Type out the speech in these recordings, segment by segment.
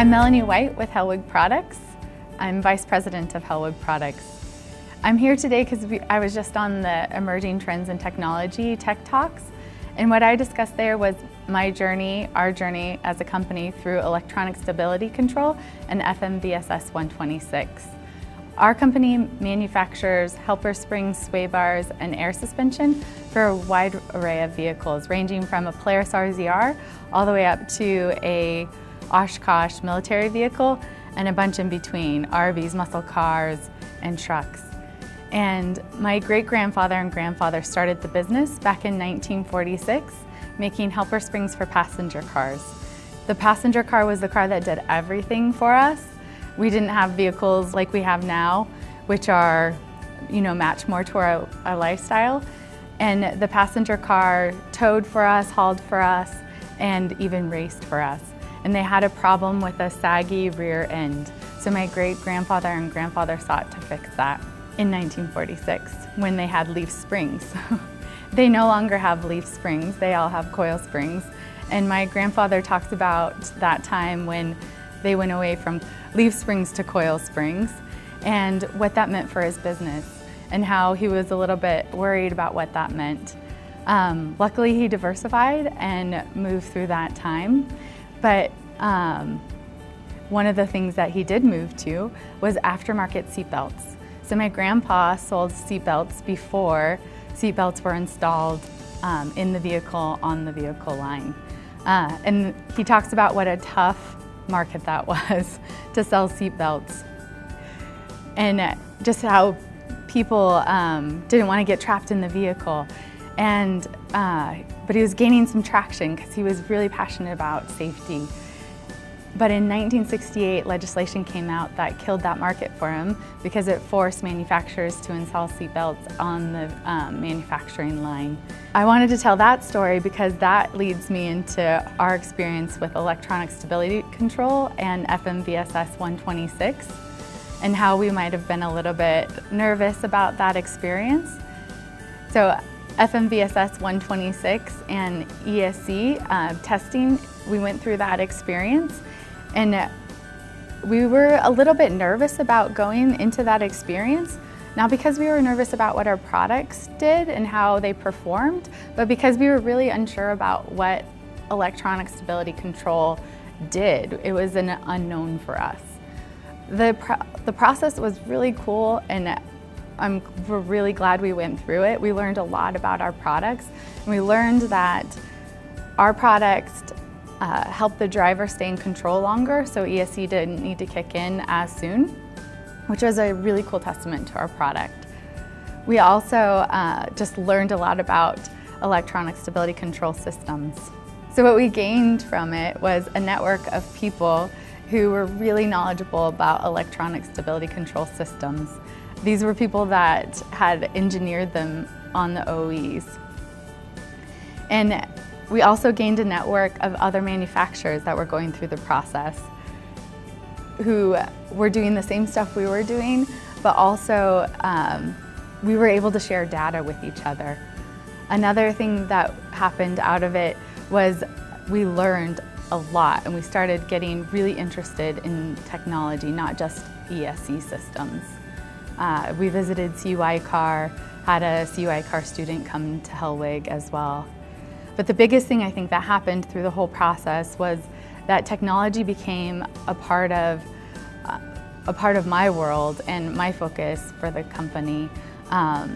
I'm Melanie White with Hellwig Products. I'm Vice President of Hellwig Products. I'm here today because I was just on the Emerging Trends in Technology Tech Talks, and what I discussed there was my journey, our journey as a company through electronic stability control and FMVSS 126. Our company manufactures helper springs, sway bars, and air suspension for a wide array of vehicles, ranging from a Polaris RZR all the way up to a Oshkosh military vehicle and a bunch in between, RVs, muscle cars, and trucks. And my great-grandfather and grandfather started the business back in 1946, making helper springs for passenger cars. The passenger car was the car that did everything for us. We didn't have vehicles like we have now, which are, match more to our lifestyle. And the passenger car towed for us, hauled for us, and even raced for us. And they had a problem with a saggy rear end. So my great-grandfather and grandfather sought to fix that in 1946 when they had leaf springs. They no longer have leaf springs, they all have coil springs. And my grandfather talks about that time when they went away from leaf springs to coil springs and what that meant for his business and how he was a little bit worried about what that meant. Luckily he diversified and moved through that time, but one of the things that he did move to was aftermarket seatbelts. So my grandpa sold seatbelts before seatbelts were installed in the vehicle, on the vehicle line. And he talks about what a tough market that was to sell seatbelts, and just how people didn't want to get trapped in the vehicle. And but he was gaining some traction because he was really passionate about safety. But in 1968, legislation came out that killed that market for him because it forced manufacturers to install seatbelts on the manufacturing line. I wanted to tell that story because that leads me into our experience with electronic stability control and FMVSS 126 and how we might have been a little bit nervous about that experience. So FMVSS 126 and ESC testing, we went through that experience. And we were a little bit nervous about going into that experience, not because we were nervous about what our products did and how they performed, but because we were really unsure about what electronic stability control did. It was an unknown for us. The process was really cool, and we're really glad we went through it. We learned a lot about our products, and we learned that our products help the driver stay in control longer, so ESC didn't need to kick in as soon, which was a really cool testament to our product. We also just learned a lot about electronic stability control systems. So what we gained from it was a network of people who were really knowledgeable about electronic stability control systems. These were people that had engineered them on the OEs. And we also gained a network of other manufacturers that were going through the process who were doing the same stuff we were doing, but also we were able to share data with each other. Another thing that happened out of it was we learned a lot, and we started getting really interested in technology, not just ESC systems. We visited CUI Car, had a CUI Car student come to Hellwig as well. But the biggest thing I think that happened through the whole process was that technology became a part of my world and my focus for the company.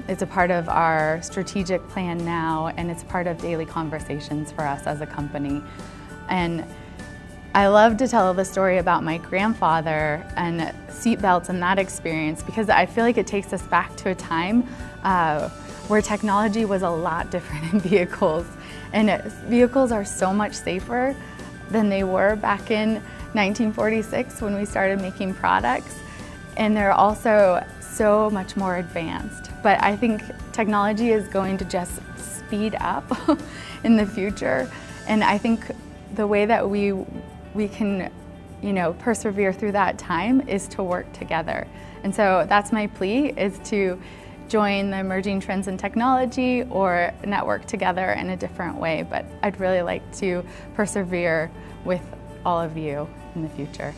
It's a part of our strategic plan now, and it's part of daily conversations for us as a company. And I love to tell the story about my grandfather and seatbelts and that experience because I feel like it takes us back to a time where technology was a lot different in vehicles. And vehicles are so much safer than they were back in 1946 when we started making products. And they're also so much more advanced. But I think technology is going to just speed up in the future. And I think the way that we can persevere through that time is to work together. And so that's my plea, is to join the emerging trends in technology or network together in a different way. But I'd really like to persevere with all of you in the future.